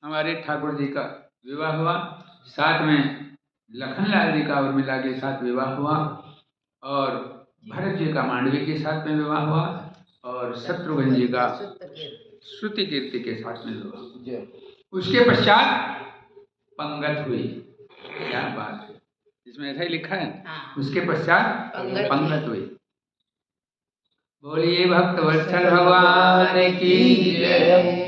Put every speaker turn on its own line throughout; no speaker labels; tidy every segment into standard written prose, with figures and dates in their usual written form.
हमारे ठाकुर जी का विवाह हुआ, साथ में लखनलाल जी का उर्मिला के साथ विवाह हुआ, और भरत जी का मांडवी के साथ में विवाह हुआ, और शत्रुघ्न जी का श्रुति कीर्ति के साथ में विवाह हुआ। उसके पश्चात पंगत हुई। क्या बात है, इसमें ऐसा ही लिखा है। उसके पश्चात पंगत हुई। बोलिए भक्त वत्सल भगवान की जय।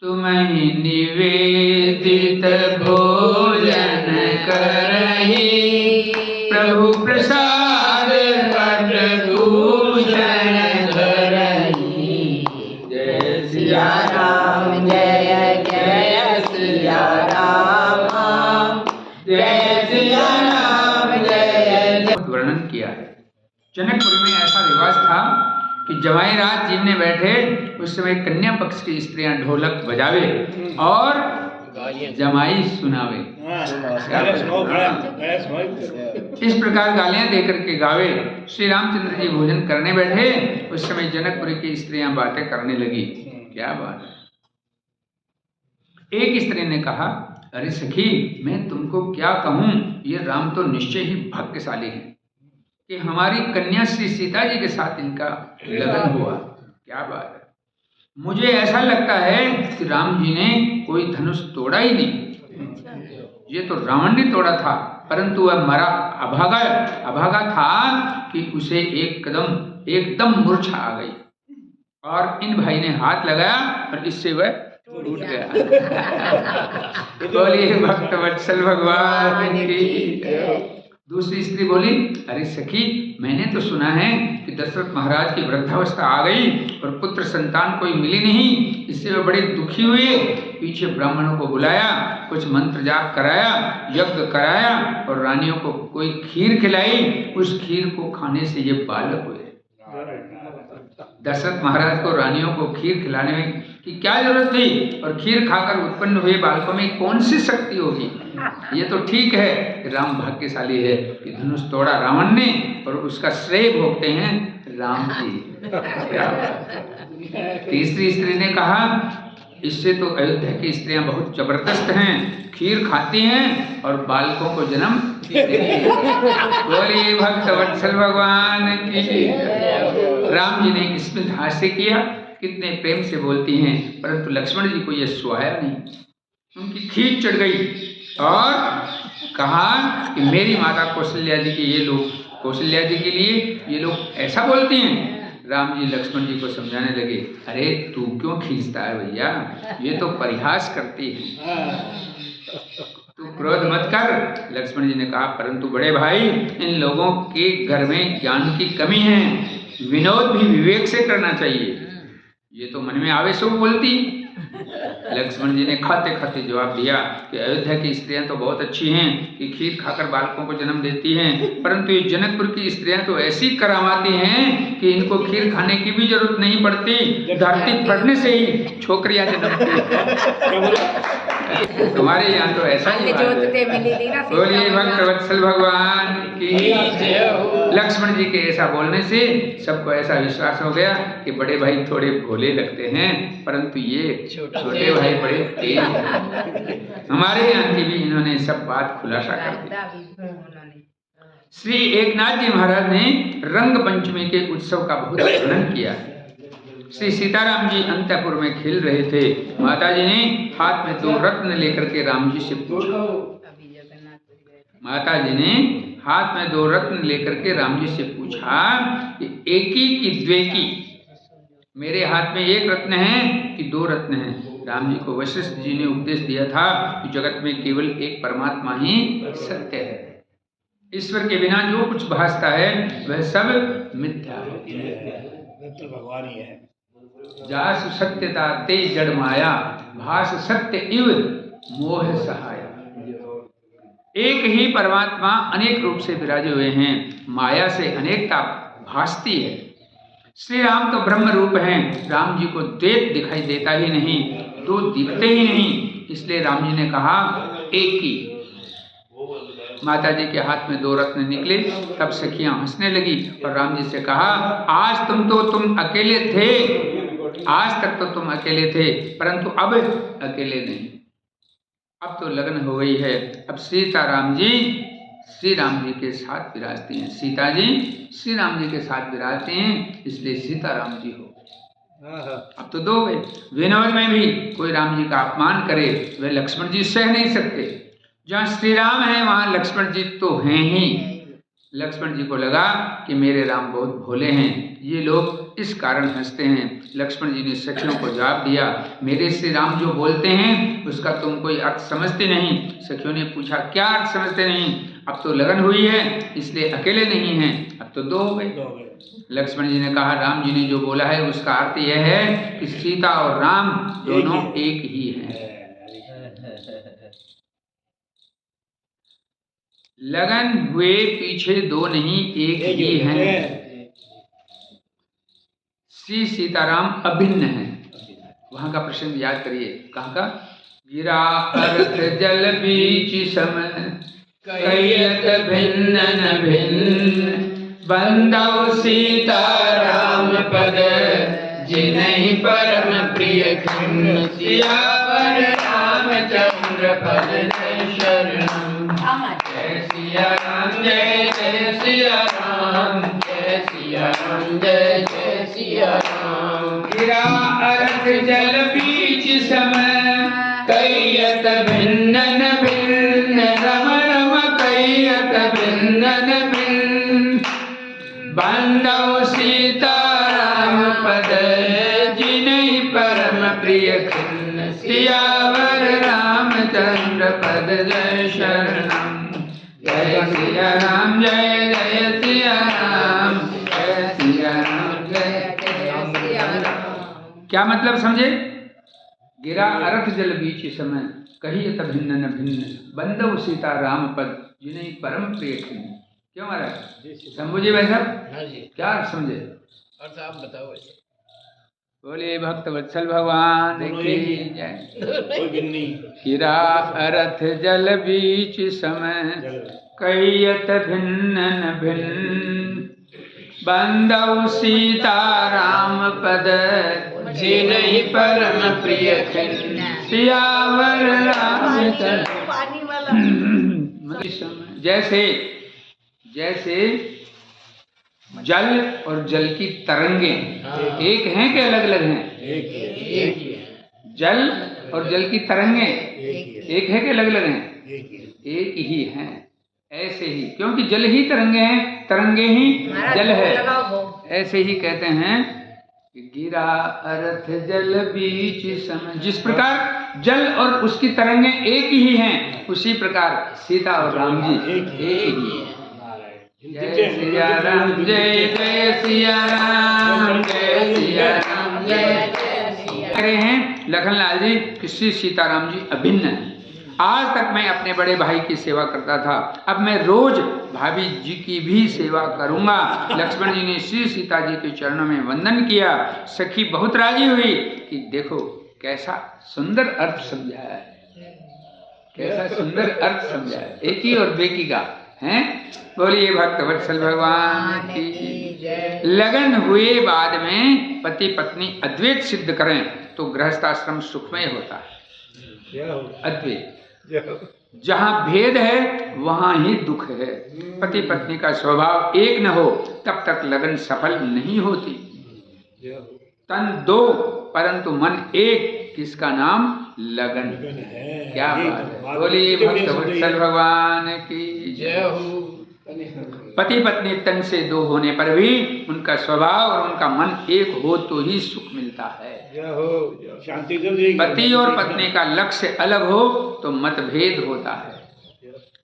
तुम्हें निवेदित भोजन करहि, प्रभु प्रसाद पट भूषण धरहि। जय सिया राम जय जय सिया राम, जय सिया राम जय जय। वर्णन किया है। जनकपुर में ऐसा रिवाज था कि जवाई रात जीने बैठे उस समय कन्या पक्ष की स्त्रियां ढोलक बजावे और जमाई सुनावे। इस प्रकार गालियां देकर के गावे। श्री रामचंद्र जी भोजन करने बैठे, उस समय जनकपुर की स्त्रियां बातें करने लगी। क्या बात है। एक स्त्री ने कहा, अरे सखी, मैं तुमको क्या कहूं, ये राम तो निश्चय ही भाग्यशाली है कि हमारी कन्या श्री सीता जी के साथ इनका लगन हुआ। क्या बात है। मुझे ऐसा लगता है कि राम जी ने कोई धनुष तोड़ा ही नहीं। ये तो रावण ने तोड़ा था, परंतु वह मरा अभागा था कि उसे एकदम मूर्छा आ गई, और इन भाई ने हाथ लगाया और इससे वह टूट गया। बोलिए भक्त वत्सल भगवान की। दूसरी स्त्री बोली, अरे सखी, मैंने तो सुना है कि दशरथ महाराज की वृद्धावस्था आ गई और पुत्र संतान कोई मिली नहीं, इससे वे बड़े दुखी हुए। पीछे ब्राह्मणों को बुलाया, कुछ मंत्र जाप कराया, यज्ञ कराया और रानियों को कोई खीर खिलाई। उस खीर को खाने से ये बालक हुए। दशरथ महाराज को रानियों को खीर खिलाने में की क्या जरूरत थी, और खीर खाकर उत्पन्न हुए बालकों में कौन सी शक्ति होगी। ये तो ठीक है कि राम भाग्यशाली है कि धनुष तोड़ा रावण ने, और उसका श्रेय भोगते हैं राम जी। तीसरी स्त्री ने कहा, इससे तो अयोध्या की स्त्रियां बहुत जबरदस्त हैं, खीर खाती हैं और बालकों को जन्म देती हैं। बोलिए भक्त वत्सल भगवान की। राम जी ने इसमें हास्य किया, कितने प्रेम से बोलती हैं, परंतु लक्ष्मण जी को यह सुहाया नहीं। उनकी खींच चढ़ गई और कहा कि मेरी माता कौशल्या जी के ये लोग, कौशल्या जी के लिए ये लोग ऐसा बोलती हैं। राम जी लक्ष्मण जी को समझाने लगे, अरे तू क्यों खींचता है भैया, ये तो परिहास करती है, तू क्रोध मत कर। लक्ष्मण जी ने कहा, परंतु बड़े भाई, इन लोगों के घर में ज्ञान की कमी है, विनोद भी विवेक से करना चाहिए, ये तो मन में आवे सो बोलती। लक्ष्मण जी ने खाते खाते जवाब दिया कि अयोध्या की स्त्रियां तो बहुत अच्छी हैं कि खीर खाकर बालकों को जन्म देती हैं, परंतु ये जनकपुर की स्त्रियां तो ऐसी करामाती हैं कि इनको खीर खाने की भी जरूरत नहीं पड़ती, धरती फटने से ही छोकरियां जन्मती हैं। तुम्हारे यहाँ तो ऐसा ही बात है। बोलिए भक्त वत्सल भगवान की। लक्ष्मण जी के ऐसा बोलने से सबको ऐसा विश्वास हो गया कि बड़े भाई थोड़े भोले लगते हैं, परंतु ये छोटे भाई बड़े तेज हैं। हमारे यहाँ की भी इन्होंने सब बात खुलासा कर दी। श्री एकनाथ जी महाराज ने रंग पंचमी के उत्सव का बहुत वर्णन किया। श्री सीताराम जी अंतपुर में खेल रहे थे। माता जी ने हाथ में 2 रत्न लेकर के राम जी से पूछा। माता जी ने हाथ में 2 रत्न लेकर के राम जी से पूछा कि एकी की द्वेकी, मेरे हाथ में 1 रत्न है कि 2 रत्न है। राम जी को वशिष्ठ जी ने उपदेश दिया था कि जगत में केवल एक परमात्मा ही सत्य है, ईश्वर के बिना जो कुछ भासता है वह सब मिथ्या है। भगवान ही है। जासु सत्यता ते जड़ माया, भास सत्य इव मोह सहाया। एक ही परमात्मा अनेक रूप से विराजे हुए हैं, माया से अनेकता भासती है। श्री राम तो ब्रह्म रूप हैं, राम जी को द्वैत दिखाई देता ही नहीं, 2 दिखते ही नहीं, इसलिए राम जी ने कहा एक ही। माता जी के हाथ में 2 रत्न निकले, तब सखियां हंसने लगी और राम जी से कहा, आज तुम अकेले थे आज तक तो तुम अकेले थे, परंतु अब अकेले नहीं, अब तो लगन हो गई है। अब सीताराम जी श्री राम जी के साथ विराजते हैं, सीता जी श्री राम जी के साथ विराजते हैं, इसलिए सीताराम जी हो। अब तो दो गए। विनोद में भी कोई राम जी का अपमान करे वह लक्ष्मण जी सह नहीं सकते। जहाँ श्री राम है वहाँ लक्ष्मण जी तो हैं ही। लक्ष्मण जी को लगा कि मेरे राम बहुत भोले हैं, ये लोग इस कारण हंसते हैं। लक्ष्मण जी ने सखियों को जवाब दिया, मेरे श्री राम जो बोलते हैं उसका तुम कोई अर्थ समझते नहीं। सखियों ने पूछा, क्या अर्थ समझते नहीं? अब तो लगन हुई है इसलिए अकेले नहीं हैं, अब तो दो हो गए। लक्ष्मण जी ने कहा, राम जी ने जो बोला है उसका अर्थ यह है कि सीता और राम दोनों एक ही हैं। लगन हुए पीछे दो नहीं, एक ही हैं। श्री सीताराम अभिन्न है। वहां का प्रसंग याद करिए, कहाँ का? गिरा अर्थ जल बीच सम कहियत भिन्न न भिन्न, बंदौ सीताराम पद जिन्हि परम प्रिय खिन्न, सियावर रामचंद्र पद जय शरणम। जय सिया राम जय जय सिया राम, जय सिया राम जय जय सिया राम। गिरा अर्थ जल बीच सम कहियत भिन्न न भिन्न, रम रम कहियत भिन्न न भिन्न, बंदौ सीताराम पद जिन्हि परम प्रिय खिन्न, सियावर रामचंद्र पद जय शरणम। जय सिया राम जय जय सिया राम, जय सिया राम जय जय सिया राम। क्या मतलब समझे? गिरा अर्थ जल बीच समय कहियत भिन्न न भिन्न, बंदौ सीता राम पद जिन्हि परम प्रिय खिन्न। क्यों महाराज? समझिए भाई साहब, क्या समझे?
अर्थ आप बताओ।
बोले भक्त वत्सल भगवान की जय। गिरा अर्थ जल बीच समय कहियत भिन्न न भिन्न, बंदौ सीता राम पद जिन्हि परम प्रिय खिन्न, सियावर रामचंद्र। जैसे जैसे जल और जल की तरंगें एक हैं कि अलग अलग हैं? एक ही है। जल और जल की तरंगें एक है कि अलग अलग हैं? एक ही हैं। ऐसे ही, क्योंकि जल ही तरंगे हैं, तरंगे ही जल है। ऐसे ही कहते हैं कि गिरा अर्थ जल बीच समय। जिस प्रकार जल और उसकी तरंगे एक ही हैं, उसी प्रकार सीता और राम जी एक ही हैं। जय सिया राम जय जय सिया राम, जय सिया राम जय जय सिया। कह रहे हैं लखनलाल जी कि श्री सीताराम जी अभिन्न है। आज तक मैं अपने बड़े भाई की सेवा करता था, अब मैं रोज भाभी जी की भी सेवा करूंगा। लक्ष्मण जी ने श्री सीता जी के चरणों में वंदन किया। सखी बहुत राजी हुई कि देखो कैसा सुंदर अर्थ समझाया है, कैसा सुंदर अर्थ समझाया है, एक ही और बेकी का हैं। बोलिए भक्त वत्सल भगवान की। लगन हुए बाद में पति पत्नी अद्वैत सिद्ध करें तो गृहस्थाश्रम सुखमय होता है। अद्वैत, जहाँ भेद है वहाँ ही दुख है। पति पत्नी का स्वभाव एक न हो तब तक लगन सफल नहीं होती। तन दो परंतु मन एक, किसका नाम? लगन है। क्या बात है। बोलिए भक्त वत्सल भगवान की जय हो। पति पत्नी तन से दो होने पर भी उनका स्वभाव और उनका मन एक हो तो ही सुख मिलता है।
शांति।
पति और पत्नी का लक्ष्य अलग हो तो मतभेद होता है,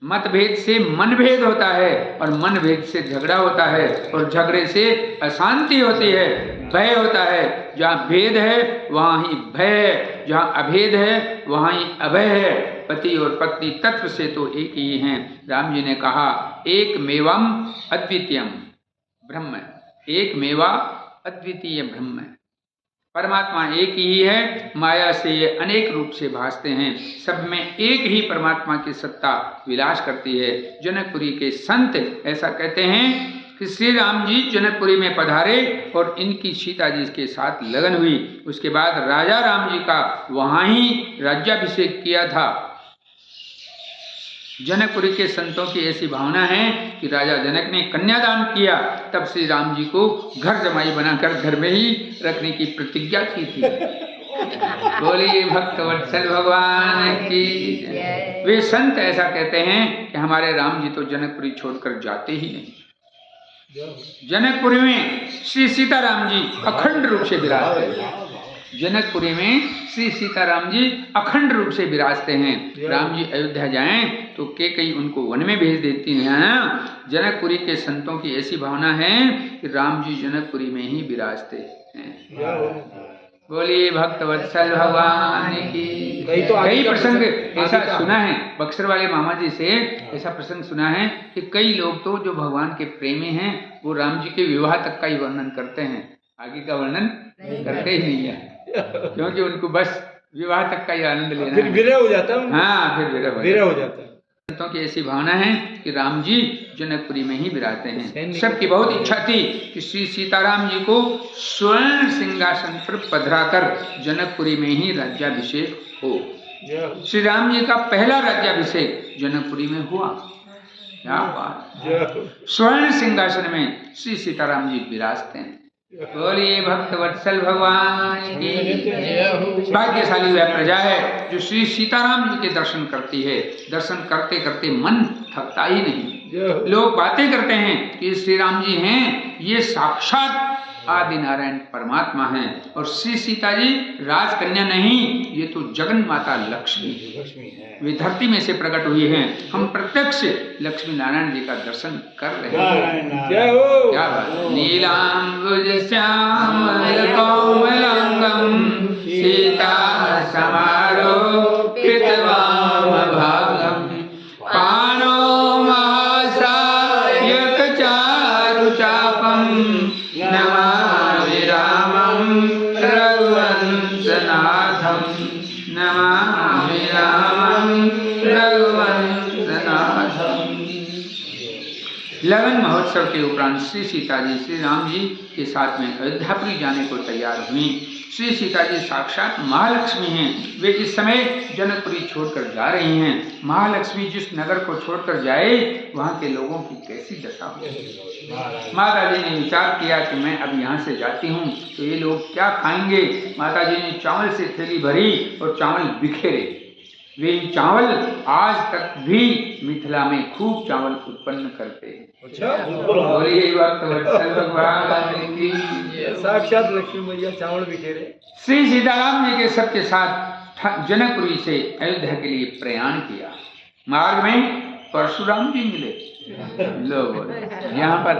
मतभेद से मनभेद होता है और मनभेद से झगड़ा होता है और झगड़े से अशांति होती है, भय होता है। जहाँ भेद है वहाँ ही भय है, जहाँ अभेद है वहाँ ही अभय है। पति और पत्नी तत्व से तो एक ही हैं। राम जी ने कहा एक मेवम अद्वितीयम ब्रह्म, एक मेवा अद्वितीय ब्रह्म। परमात्मा एक ही है, माया से ये अनेक रूप से भासते हैं, सब में एक ही परमात्मा की सत्ता विलास करती है। जनकपुरी के संत ऐसा कहते हैं कि श्री राम जी जनकपुरी में पधारे और इनकी सीता जी के साथ लगन हुई। उसके बाद राजा राम जी का वहां ही राज्याभिषेक किया था। जनकपुरी के संतों की ऐसी भावना है कि राजा जनक ने कन्यादान किया, तब श्री राम जी को घर जमाई बनाकर घर में ही रखने की प्रतिज्ञा की थी। बोलिए भक्त वत्सल भगवान की। वे संत ऐसा कहते हैं कि हमारे राम जी तो जनकपुरी छोड़कर जाते ही नहीं। जनकपुरी में श्री सीताराम जी अखंड रूप से विराजते हैं। जनकपुरी में श्री सीताराम जी अखंड रूप से विराजते हैं। राम जी अयोध्या जाएं तो कैकेयी उनको वन में भेज देती हैं। जनकपुरी के संतों की ऐसी भावना है कि राम जी जनकपुरी में ही विराजते हैं। बोलिए भक्त वत्सल भगवान की। कई प्रसंग ऐसा सुना है, बक्सर वाले मामा जी से ऐसा प्रसंग सुना है कि कई लोग तो जो भगवान के प्रेमी हैं वो राम जी के विवाह तक का ही वर्णन करते हैं, आगे का वर्णन करते ही नहीं है, क्योंकि उनको बस विवाह तक का ही आनंद लेना है।
फिर विरह हो जाता है।
हाँ, फिर
विरह हो जाता है।
संतों की ऐसी भावना है कि राम जी जनकपुरी में ही विराजते हैं। सबकी बहुत इच्छा थी कि श्री सीताराम जी को स्वर्ण सिंहासन पर पधराकर जनकपुरी में ही राज्याभिषेक हो। श्री राम जी का पहला राज्याभिषेक जनकपुरी में हुआ। क्या बात! स्वर्ण सिंहासन में श्री सीताराम जी विराजते हैं। बोलिए भक्त वत्सल भगवान की। भाग्यशाली वह प्रजा है जो श्री सीताराम जी के दर्शन करती है। दर्शन करते करते मन थकता ही नहीं। लोग बातें करते हैं कि श्री राम जी हैं, ये साक्षात आदि नारायण परमात्मा हैं, और श्री सीता जी राजकन्या नहीं, ये तो जगन माता लक्ष्मी है। वे धरती में से प्रकट हुई हैं। हम प्रत्यक्ष लक्ष्मी नारायण जी का दर्शन कर रहे हैं। क्या बात! नीलांबुज श्यामल कोमलांगम सीता समारोपित वाम भागम पाणो महासायक चारु चापम नमामि रामं रघुवंशनाथं नमामि रामं रघुवंशनाथं। लगन महोत्सव के उपरांत श्री सीता जी श्री राम जी के साथ में अयोध्यापुरी जाने को तैयार हुई। श्री सीता जी साक्षात महालक्ष्मी हैं। वे इस समय जनकपुरी छोड़कर जा रही हैं। महालक्ष्मी जिस नगर को छोड़कर जाए वहाँ के लोगों की कैसी दशा होगी। माता जी ने विचार किया कि मैं अब यहाँ से जाती हूँ तो ये लोग क्या खाएंगे। माता जी ने चावल से थैली भरी और चावल बिखेरे। वे चावल आज तक भी मिथिला में खूब चावल उत्पन्न करते हैं। बोलिए भक्त वत्सल भगवान की।
साक्षात लक्ष्मी मैया चावल बिखेरे।
श्री सीताराम जी के सबके साथ जनकपुरी से अयोध्या के लिए प्रयाण किया। मार्ग में परशुराम जी मिले। लोग यहाँ पर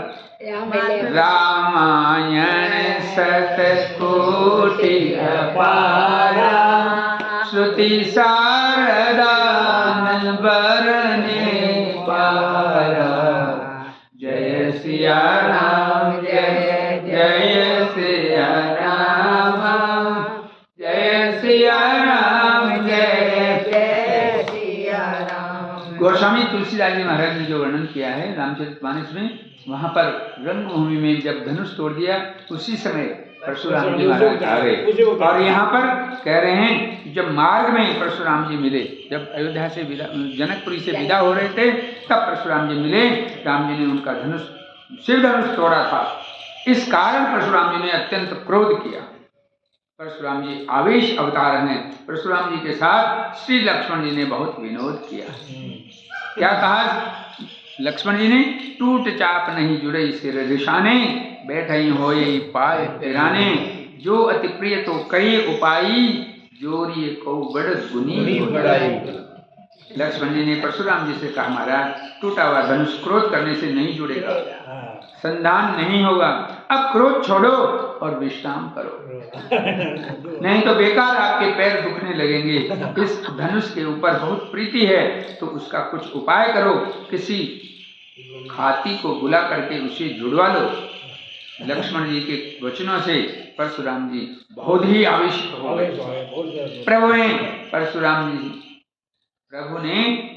रामायण सतकोटि अपारा श्रुति शारदान बरने पारा। जय सिया राम जय जय सिया राम जय सिया राम जय जय सिया राम। गोस्वामी तुलसीदास जी महाराज ने जो वर्णन किया है रामचरितमानस में, वहाँ पर रंगभूमि में जब धनुष तोड़ दिया उसी समय परशुराम जी महाराज आ गए। और यहाँ पर कह रहे हैं जब मार्ग में परशुराम जी मिले, जब अयोध्या से जनकपुरी से विदा हो रहे थे तब परशुराम जी मिले। राम जी ने उनका धनुष शिव धनुष तोड़ा था। इस कारण परशुराम जी ने अत्यंत क्रोध किया। परशुराम जी आवेश अवतार हैं। परशुराम जी के साथ श्री लक्ष्मण जी ने बहुत विनोद किया। क्या कहा लक्ष्मण जी ने? टूट चाप नहीं जुड़े सिर रिशाने बैठे होए पाए पिराने। जो अति प्रिय तो कई उपाई जोरिए को बड़ गुनी बढ़ाई। लक्ष्मण जी ने परशुराम जी से कहा महाराज टूटा हुआ धनुष क्रोध करने से नहीं जुड़ेगा, संधान नहीं होगा। अब क्रोध छोड़ो और विश्राम करो, नहीं तो बेकार आपके पैर दुखने लगेंगे। इस धनुष के ऊपर बहुत प्रीति है तो उसका कुछ उपाय करो। किसी खाती को बुला करके उसे जुड़वा लो। लक्ष्मण जी के वचनों से परशुराम जी बहुत ही आवेशित हो गए। प्रभु ने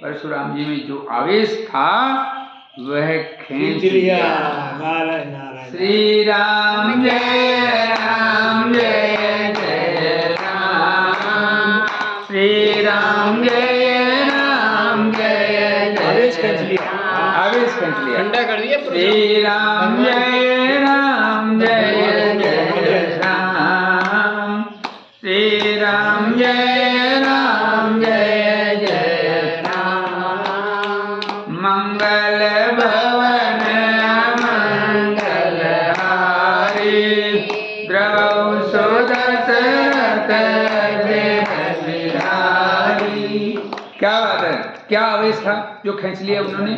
परशुराम जी में जो आवेश था वह खींच
लिया
लिया।
नारायण नारायण
श्री राम जय राम जय जय राम, श्री राम जय राम जय
आवेश
जय
खींच लिया।
आवेश खींच लिया।
ठंडा कर दिया
श्री राम जय राम जय जय राम, श्री राम जय राम जय जय राम, मंगल भवन मंगल हारी, द्रवौ सुदशरथ बिहारी। क्या बात है, क्या आवेश था जो खींच लिया उन्होंने।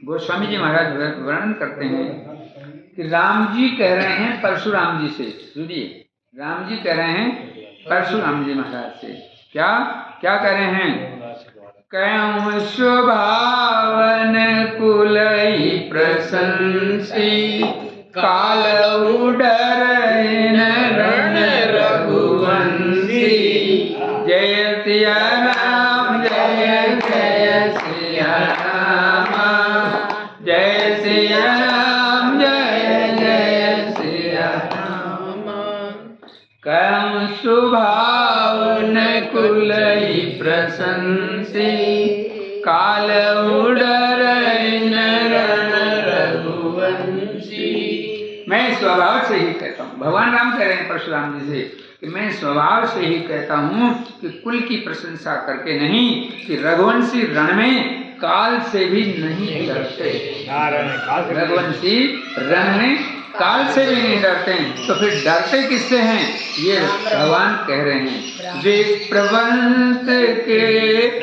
गोस्वामी जी महाराज वर्णन करते हैं कि राम जी कह रहे हैं परशुराम जी से, सुनिए, राम जी कह रहे हैं परशुराम जी महाराज से, क्या क्या कह रहे हैं। कयं स्वभावन कुलई प्रशंसी, कालऊ डरहिन रण रघुवंशी, जय सिया राम जय जय सिया राम, जय सिया राम जय जय सिया राम, कयं सुभावन कुलई प्रशंसी, कालऊ डरहिन रण रघुवंशी। मैं स्वभाव से ही कहता हूँ, भगवान राम कह रहे हैं परशुराम जी से कि मैं स्वभाव से ही कहता हूँ कि कुल की प्रशंसा करके नहीं, कि रघुवंशी रण में काल से भी नहीं डरते। रघुवंशी रण में काल से भी नहीं डरते हैं, तो फिर डरते किससे हैं, ये भगवान कह रहे हैं। विप्रवंश के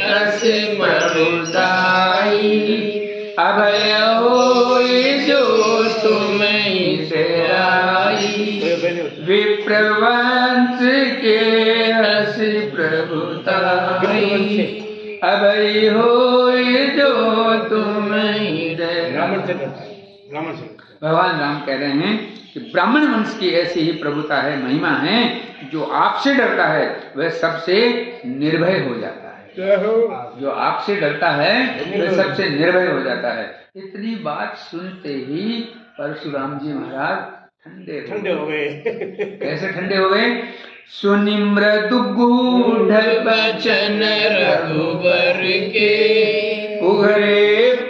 असीम प्रभुताई, अभय होए जो तुम्हें से आई, विप्रवंश के असी प्रभुताई, अभय होए जो तुम्हें से। भगवान राम कह रहे हैं कि ब्राह्मण वंश की ऐसी ही प्रभुता है, महिमा है, जो आपसे डरता है वह सबसे निर्भय हो जाता है। जो आपसे डरता है वह सबसे निर्भय हो जाता है। इतनी बात सुनते ही परशुराम जी महाराज ठंडे हो गए। कैसे ठंडे हो गए। सुनि मृदुगूढ़ बचन रघुबर के, उघरे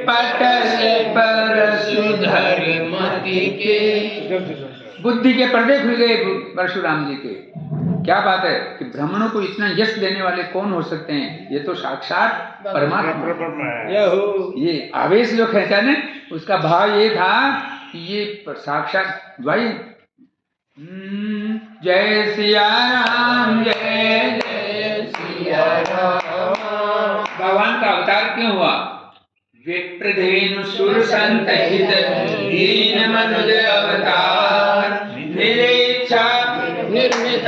पटल पर सुधरि मति के। बुद्धि के पर्दे खुल गए परशुराम जी के। क्या बात है कि ब्राह्मणों को इतना यश देने वाले कौन हो सकते हैं, ये तो साक्षात परमात्मा है। ये आवेश जो खींचा ने, उसका भाव ये था कि ये साक्षात भाई जय सिया राम जय जय सिया राम। भगवान का अवतार क्यों हुआ। विप्रधेनु सुर संत हित दीन मनुज अवतार, निरेच्छा निर्मित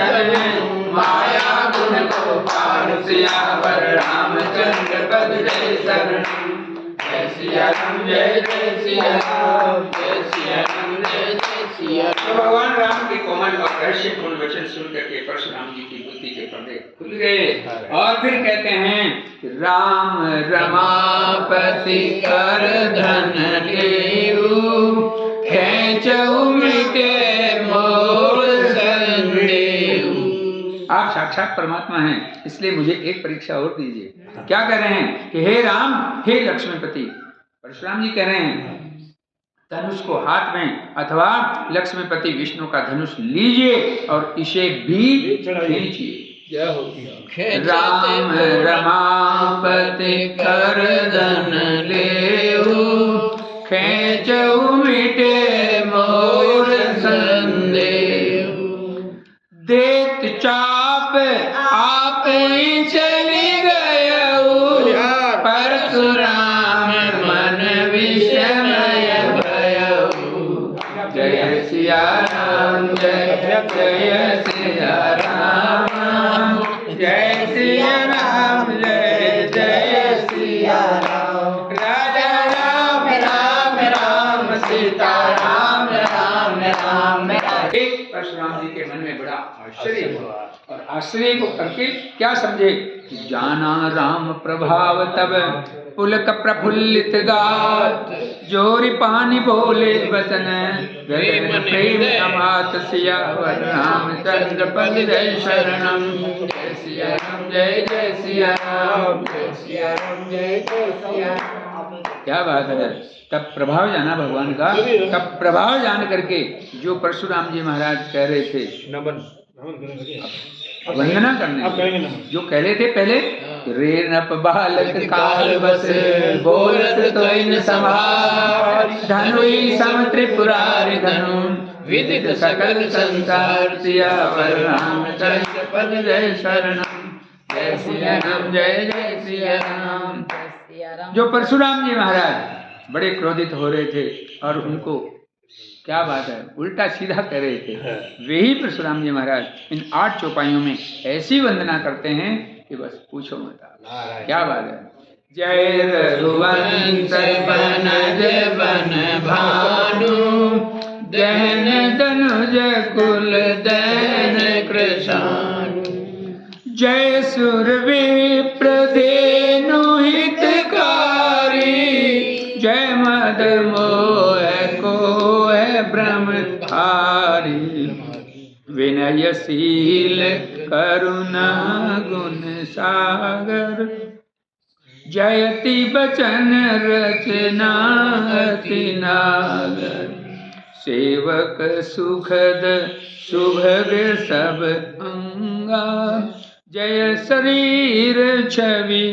माया गुण गोपाल, सियावर रामचंद्र पद जय शरण। जय सिया राम जय जय सिया राम, जय सिया राम जय जय सिया। तो भगवान राम के कोमल और रहस्यपूर्ण वचन सुन करके परशुराम जी की बुद्धि के पर्दे खुल गए। और फिर कहते हैं राम रमापति कर धन लेऊ, खेचऊ मिटे मोर संदेऊ। आप साक्षात परमात्मा हैं, इसलिए मुझे एक परीक्षा और दीजिए। क्या कह रहे हैं कि हे राम हे लक्ष्मीपति। परशुराम जी कह रहे हैं धनुष को हाथ में अथवा लक्ष्मीपति विष्णु का धनुष लीजिए और इसे भी खींचिए। राम रमापति कर धन लेऊ, खेचऊ मिटे मोर संदेऊ। देत चाप आप चली गयऊ, परशुराम मन विषमय भयऊ। जय सिया राम जय जय सिया राम, जय सिया राम जय जय सिया राम। राजा राम राम राम, सीता राम राम राम। परशुराम जी के मन में बड़ा आश्चर्य हुआ। और आश्रय को करके क्या समझे? जाना राम प्रभाव तब पुलक प्रफुल्लित गात, जोरी पानी बोले वचन गगन प्रेम अमात, सियावर रामचंद्र पद जय शरणम। जय सिया राम जय जय सिया राम, जय सिया राम जय जय सिया राम। क्या बात है। तब प्रभाव जाना भगवान का, तब प्रभाव जान करके जो परशुराम जी महाराज कह रहे थे वंदना करने, जो कह रहे थे पहले, रे नप बालक काल बस बोलत तोइन समार, धनुई सम त्रिपुरारि धनु विदित सकल संसार, सियावर रामचंद्र पद जय शरणम। जय सिया राम जय जय सिया राम। जो परशुराम जी महाराज बड़े क्रोधित हो रहे थे और उनको क्या बात है उल्टा सीधा कह रहे थे, वे ही परशुराम जी महाराज इन 8 चौपाइयों में ऐसी वंदना करते हैं कि बस पूछो मत। क्या बात है। जय रघुवंश बनज बन भानु, दहन धनुज कुल दहन कृशानु, जय सुर विप्र धेनु हितकारी, जय मद मोह को ब्रह्मचारी, विनयशील करुणा गुण सागर, जयति बचन रचना अति नागर, सेवक सुखद सुभग सब अंगा, जय शरीर छवि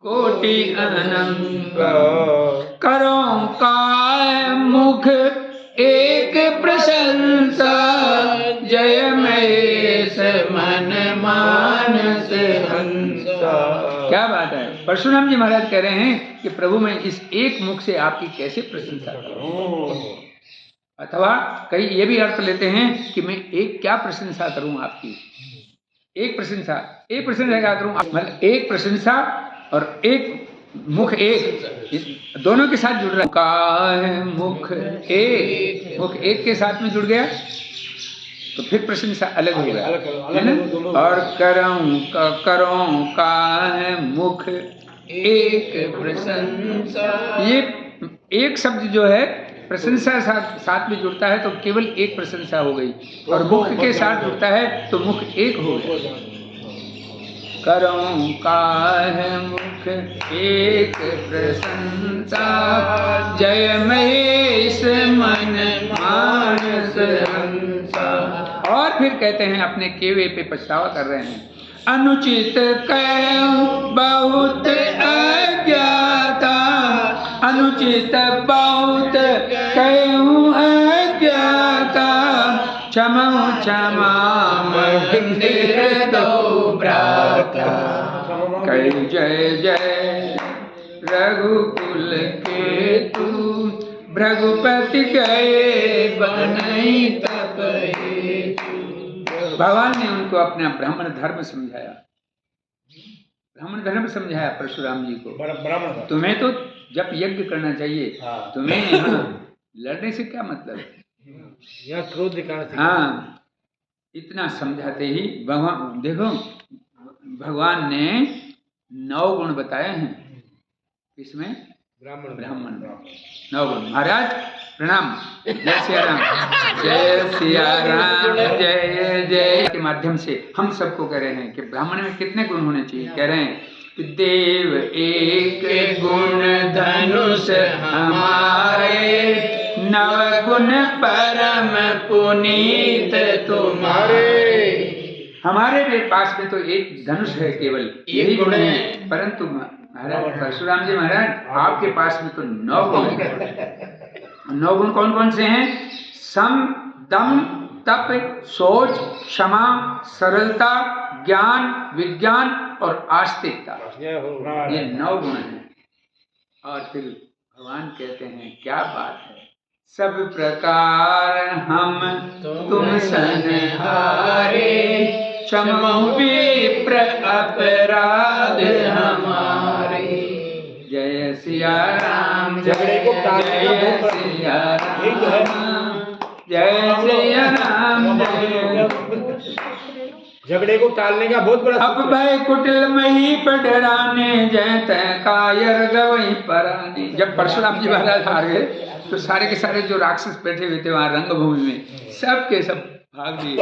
कोटि अनंगा, करो काय मुख एक प्रशंसा, जय महेश मन मानस हंसा। क्या बात है। परशुराम जी महाराज कह रहे हैं कि प्रभु मैं इस एक मुख से आपकी कैसे प्रशंसा करूं, अथवा कई ये भी अर्थ लेते हैं कि मैं एक क्या प्रशंसा करूं आपकी। एक प्रशंसा क्या करूं, मतलब एक प्रशंसा और एक मुख, एक दोनों के साथ जुड़ रहा है। का है मुख एक के साथ में जुड़ गया तो फिर प्रशंसा अलग हो गया, है ना। और करों का है मुख एक प्रशंसा, ये एक शब्द जो है प्रशंसा साथ में जुड़ता है तो केवल एक प्रशंसा हो गई, और मुख के साथ जुड़ता है तो मुख एक हो गया। करों का है मुख एक प्रशंसा, जय महेश मन मानस हंसा। और फिर कहते हैं अपने केवे पे पछतावा कर रहे हैं, अनुचित कहूं बहुत अज्ञाता, अनुचित बहुत कहूं अज्ञाता, क्षमा मंदिर दो भ्राता, कई जय जय रघुकुल के तू, भृगुपति गए बनई तप हेतु। भगवान ने उनको अपना ब्राह्मण धर्म समझाया, ब्राह्मण धर्म समझाया परशुराम जी को। तुम्हें तो जब यज्ञ करना चाहिए, तुम्हें यहाँ लड़ने से क्या मतलब है, या क्रोध दिखाना चाहिए। हाँ, इतना समझाते ही भगवान, देखो भगवान ने 9 गुण बताए हैं, इसमें ब्राह्मण 9 गुण। महाराज प्रणाम। जय सिया राम, जय सिया राम, जय जय के माध्यम से हम सबको कह रहे हैं कि ब्राह्मण में कितने गुण होने चाहिए। कह रहे हैं कि देव एक गुण धनुष हमारे, 9 गुण परम पुनीत तुम्हारे। हमारे पास में तो एक धनुष है, केवल यही गुण है, परंतु महाराज परशुराम जी महाराज आपके पास में तो 9 गुण है। 9 गुण कौन कौन से हैं? सम, दम, तप, सोच, क्षमा, सरलता, ज्ञान, विज्ञान और आस्तिकता, ये 9 गुण हैं। और फिर भगवान कहते हैं क्या बात है, सब प्रकार हम तुम सनहारे, क्षमहु विप्र अपराध हमारे। जय सिया राम, जय सिया राम, जय सिया राम,
झगड़े को टालने का बहुत बड़ा
अब भय कुटिल मही पडराने जय तय कायर गवई पराने। जब परशुराम जी महाराज हार गए तो सारे के सारे जो राक्षस बैठे हुए थे वहां रंगभूमि में, सब के सब भाग दिए।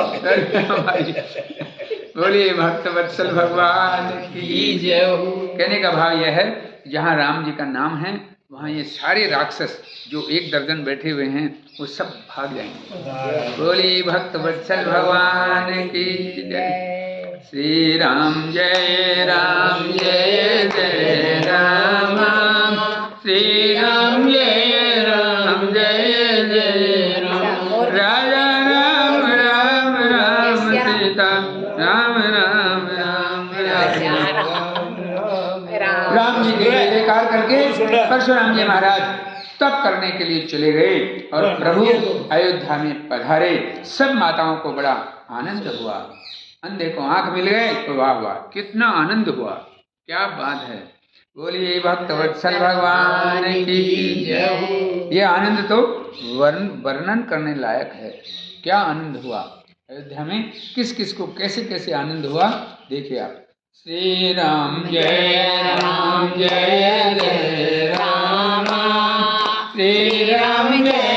बोलिए भक्त वत्सल भगवान की जय हो। कहने का भाव यह है, जहाँ राम जी का नाम है वहाँ ये सारे राक्षस जो 1 दर्जन बैठे हुए हैं वो सब भाग जाएंगे। बोलिए भक्त वत्सल भगवान की जय। श्री राम जय जय राम, श्री राम जय जय राम, राजा राम राम राम सीता राम राम राम राम जी के जयकार करके परशुराम जी महाराज तप करने के लिए चले गए और प्रभु अयोध्या में पधारे। सब माताओं को बड़ा आनंद हुआ। अंधे को आंख मिल गए तो वाह वाह कितना आनंद हुआ, क्या बात है। बोलिए भक्त वत्सल भगवान की जय हो। ये आनंद तो वर्णन करने लायक है। क्या आनंद हुआ अयोध्या में, किस किस को कैसे कैसे आनंद हुआ देखिए आप। श्री राम जय जय राम, श्री राम जय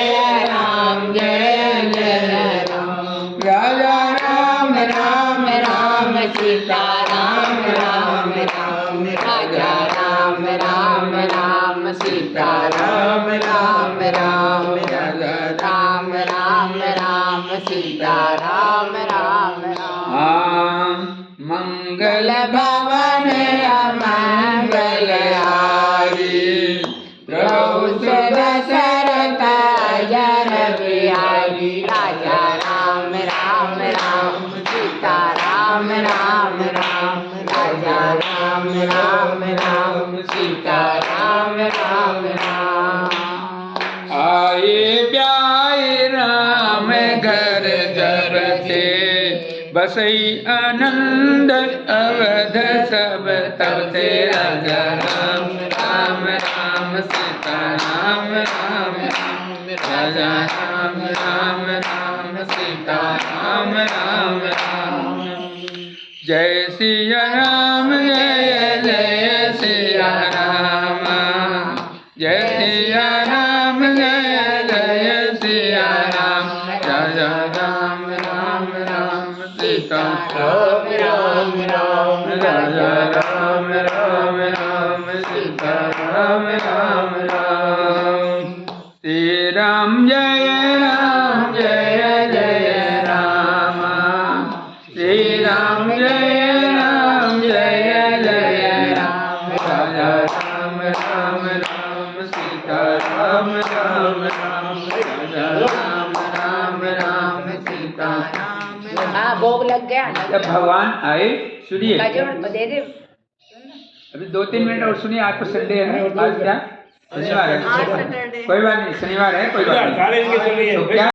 जय राम, राजा राम राम राम सीता राम राम राम, राजा राम राम राम सीता राम राम राम, राजा राम राम राम सीता राम राम राम। मंगल भवन अमंगल हारी, प्रभु दशरथ अजर बिहारी, राजा राम राम राम सीता राम राम राम, राजा राम राम राम सीता राम राम राम। आए ब्याए राम घर जब थे, बसई आनंद अवध सब तब ते, राजा राम राम राम सीता राम राम राम, राजा राम राम राम सीता राम राम राम। जय सिया राम जय जय सिया राम, जय सिया राम जय जय सिया राम, राजा राम राम राम सीता राम राम राम, राजा राम राम राम सीता राम राम राम। श्री राम जय जय राम, श्री राम जय जय राम, राजा राम राम राम सीता राम राम राम, राजा राम राम राम सीता राम।
हाँ भोग लग गया।
जब भगवान आए सुनिए,
दे दे
अभी 2-3 मिनट और सुनिए। आज तो संडे है, आज क्या शनिवार है, कोई बात नहीं, शनिवार है कोई बात नहीं।
के सुनिए
तो क्या